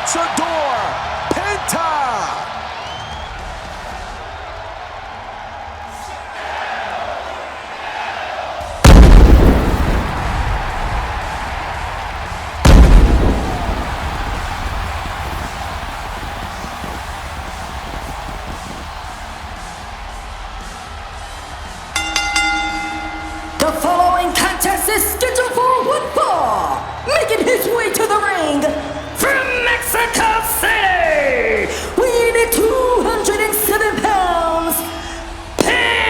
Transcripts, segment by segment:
luchador, Penta. The following contest is scheduled for one fall. Making his way to the ring from Mexico City, weighing 207 pounds, Penta!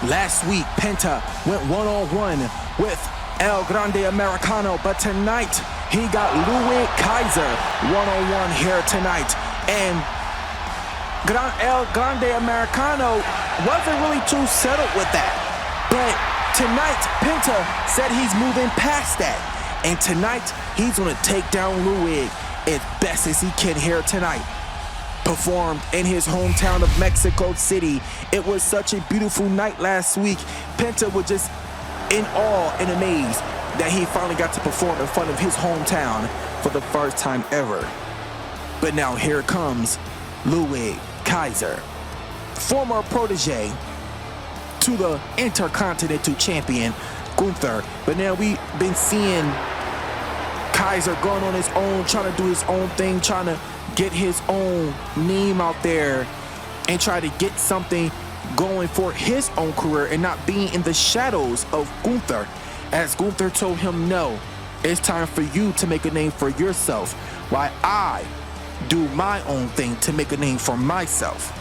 Last week, Penta went one-on-one with El Grande Americano, but tonight he got Luwig Kaiser one-on-one here tonight. And El Grande Americano wasn't really too settled with that. But tonight, Penta said he's moving past that. And tonight, he's gonna take down Luwig as best as he can here tonight. Performed in his hometown of Mexico City. It was such a beautiful night last week. Penta was just in awe and amazed that he finally got to perform in front of his hometown for the first time ever. But now here comes Luwig Kaiser, former protege to the Intercontinental Champion, Gunther. But now we've been seeing Kaiser going on his own, trying to do his own thing, trying to get his own name out there and try to get something going for his own career and not being in the shadows of Gunther. As Gunther told him, no, it's time for you to make a name for yourself while I do my own thing to make a name for myself.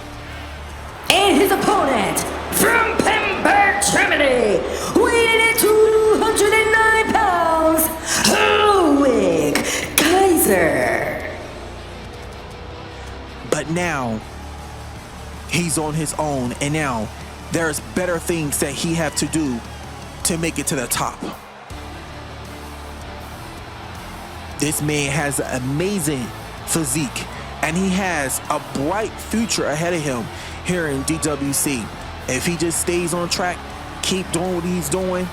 And his opponent from Penta, Germany, weighing 209 pounds, Luwig Kaiser. But now he's on his own, and now there's better things that he have to do to make it to the top. This man has an amazing physique, and he has a bright future ahead of him here in DWC. If he just stays on track, keep doing what he's doing,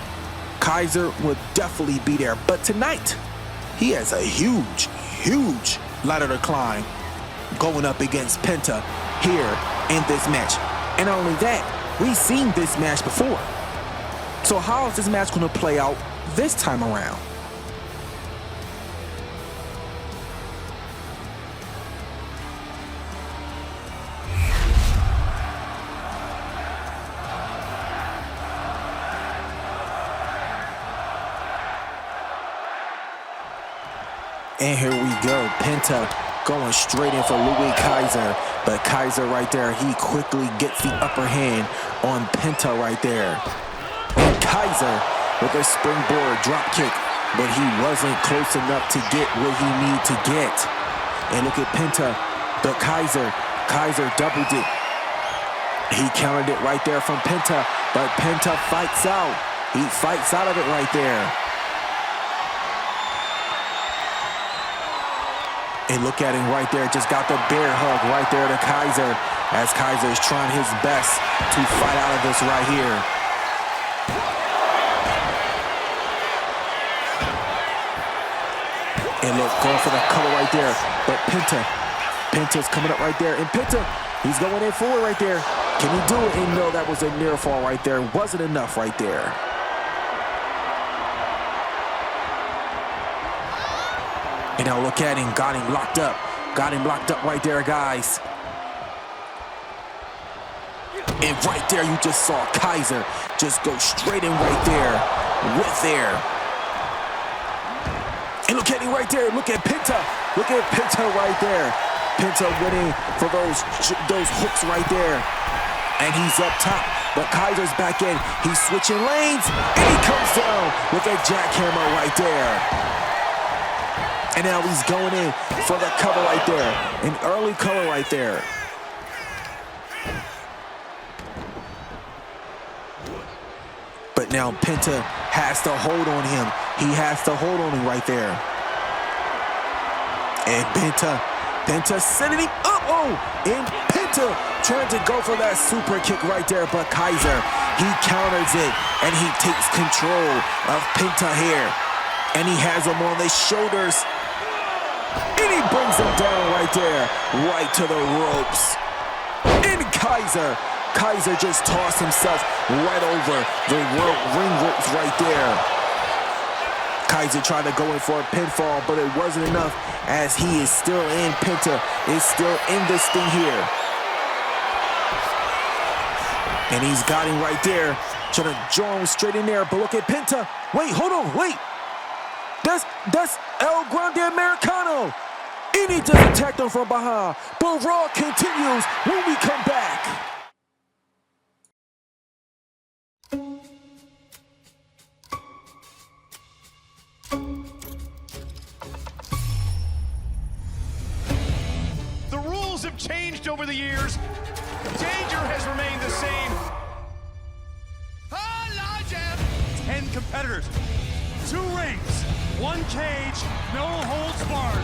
Kaiser will definitely be there. But tonight, he has a huge ladder to climb going up against Penta here in this match. And not only that, we've seen this match before. So how is this match going to play out this time around? And here we go, Penta going straight in for Luwig Kaiser. But Kaiser right there, he quickly gets the upper hand on Penta right there. And Kaiser with a springboard drop kick, but he wasn't close enough to get what he needed to get. And look at Penta, but Kaiser doubled it. He countered it right there from Penta, but Penta fights out. He fights out of it right there. And look at him right there, just got the bear hug right there to Kaiser, as Kaiser is trying his best to fight out of this right here. And look, going for the cover right there, but Penta's coming up right there, and Penta, he's going in forward right there. Can he do it? And no, that was a near fall right there. Wasn't enough right there. And now look at him, got him locked up. Got him locked up right there, guys. And right there, you just saw Kaiser just go straight in right there, with there. And look at him right there, look at Penta. Look at Penta right there. Penta winning for those hooks right there. And he's up top, but Kaiser's back in. He's switching lanes, and he comes down with a jackhammer right there. And now he's going in for the cover right there. An early cover right there. But now Penta has to hold on him. He has to hold on him right there. And Penta sending him up. Oh, and Penta Penta trying to go for that super kick right there, but Kaiser, he counters it, and he takes control of Penta here. And he has him on his shoulders. And he brings him down right there, right to the ropes. And Kaiser just tossed himself right over the ring ropes right there. Kaiser trying to go in for a pinfall, but it wasn't enough as he is still in. Penta is still in this thing here. And he's got him right there, trying to draw him straight in there. But look at Penta. Wait, hold on, wait. That's El Grande Americano. And he just attacked him from behind. But Raw continues when we come back. The rules have changed over the years. Danger has remained the same. 10 competitors, 2 rings, 1 cage, no holds barred.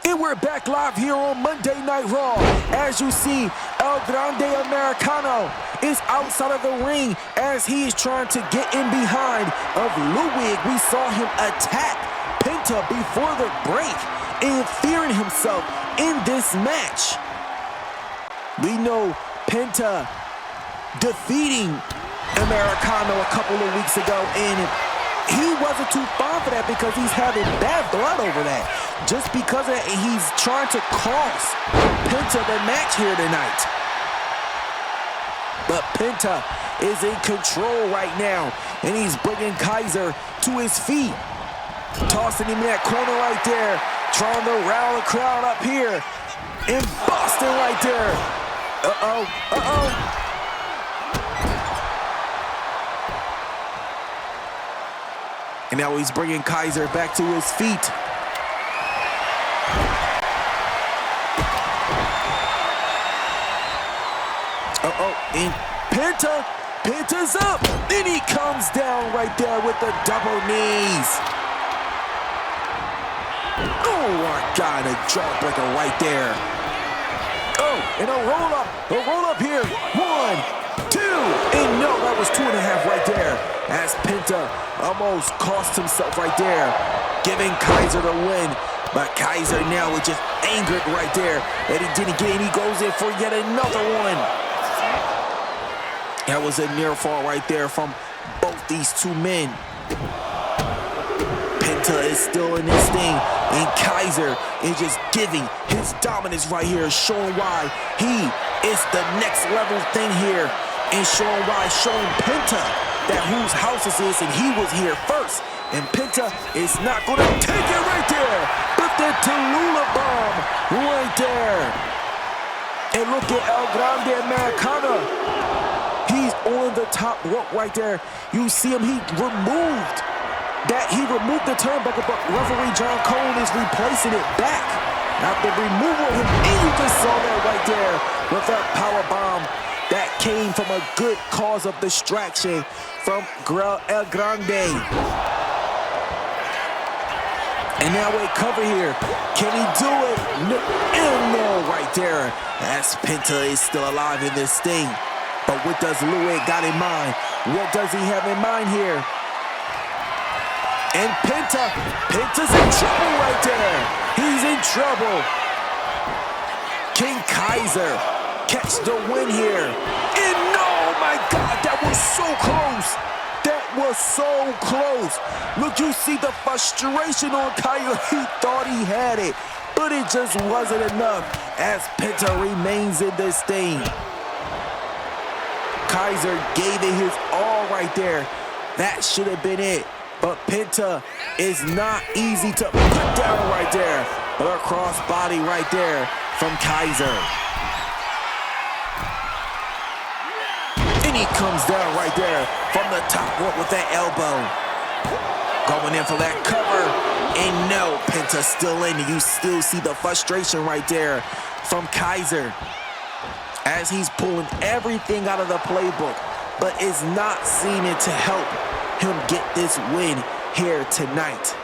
And we're back live here on Monday Night Raw. As you see, El Grande Americano is outside of the ring as he is trying to get in behind of Luwig. We saw him attack Penta before the break, interfering himself in this match. We know Penta defeating Americano a couple of weeks ago, and he wasn't too fond for that because he's having bad blood over that. Just because of that, he's trying to cost Penta the match here tonight. But Penta is in control right now, and he's bringing Kaiser to his feet. Tossing him in that corner right there, trying to rile the crowd up here. In Boston right there. Uh-oh. And now he's bringing Kaiser back to his feet. And Penta's up. Then he comes down right there with the double knees. Oh my God, a jawbreaker right there. Oh, and a roll up here. 1, 2, and no, that was 2.5 right there. As Penta almost cost himself right there, giving Kaiser the win. But Kaiser now is just angered right there that he didn't get it. He goes in for yet another one. That was a near fall right there from both these two men. Penta is still in this thing, and Kaiser is just giving his dominance right here, showing why he is the next level thing here, and showing Penta that whose house this is, and he was here first. And Penta is not going to take it right there, but the Tallulah bomb right there. And look at El Grande Americano. He's on the top rope right there. You see him, he removed the turnbuckle, but referee John Cone is replacing it back. After removal of him, and you just saw that right there with that power bomb that came from a good cause of distraction from El Grande. And now we cover here. Can he do it? No, right there. As Penta is still alive in this thing. But what does Luwig got in mind? What does he have in mind here? And Penta's in trouble right there. He's in trouble. Can Kaiser catch the win here? And oh my God, that was so close. That was so close. Look, you see the frustration on Kaiser. He thought he had it, but it just wasn't enough as Penta remains in this thing. Kaiser gave it his all right there. That should have been it. But Penta is not easy to put down right there. But a cross body right there from Kaiser. And he comes down right there from the top rope with that elbow. Going in for that cover. And no, Penta's still in. You still see the frustration right there from Kaiser. as he's pulling everything out of the playbook, but is not seeming to help him get this win here tonight.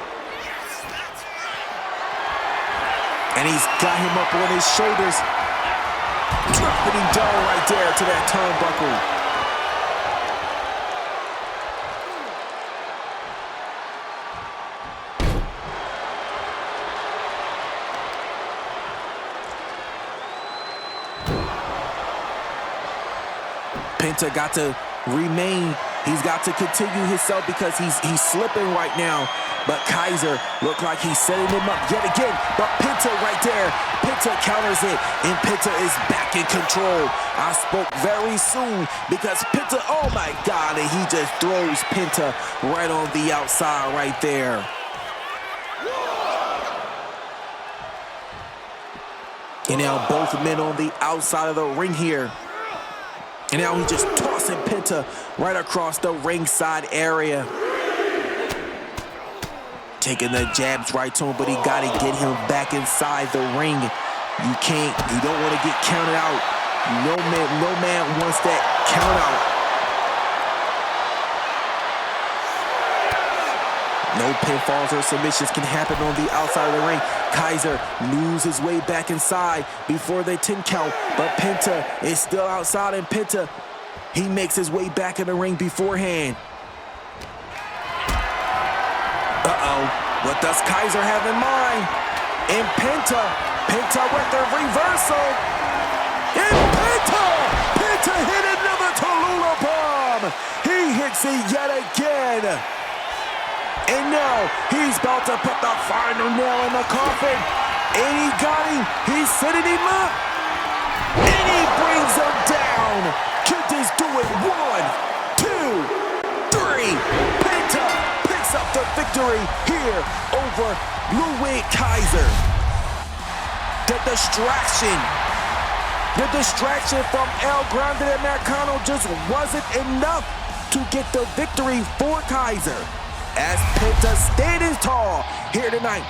And he's got him up on his shoulders, dropping him down right there to that turnbuckle. Penta got to remain. He's got to continue himself because he's slipping right now. But Kaiser looked like he's setting him up yet again. But Penta right there. Penta counters it, and Penta is back in control. I spoke very soon because Penta, oh my God, and he just throws Penta right on the outside right there. And now both men on the outside of the ring here. And now he's just tossing Penta right across the ringside area. Taking the jabs right to him, but he got to get him back inside the ring. You don't want to get counted out. No man wants that count out. No pinfalls or submissions can happen on the outside of the ring. Kaiser moves his way back inside before the 10 count, but Penta is still outside, and Penta, he makes his way back in the ring beforehand. Uh-oh, what does Kaiser have in mind? And Penta with the reversal. And Penta hit another Tallulah bomb. He hits it yet again. And now he's about to put the final nail in the coffin. And he got him. He's setting him up. And he brings him down. Kid is doing 1, 2, 3. Penta picks up the victory here over Luwig Kaiser. The distraction from El Grande Americano just wasn't enough to get the victory for Kaiser, as Penta standing tall here tonight.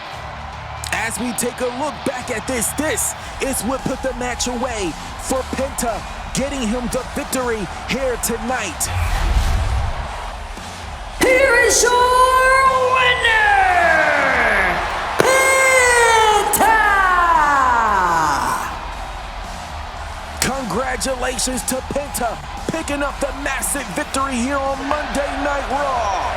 As we take a look back at this is what put the match away for Penta, getting him the victory here tonight. Here is your winner, Penta! Congratulations to Penta, picking up the massive victory here on Monday Night Raw.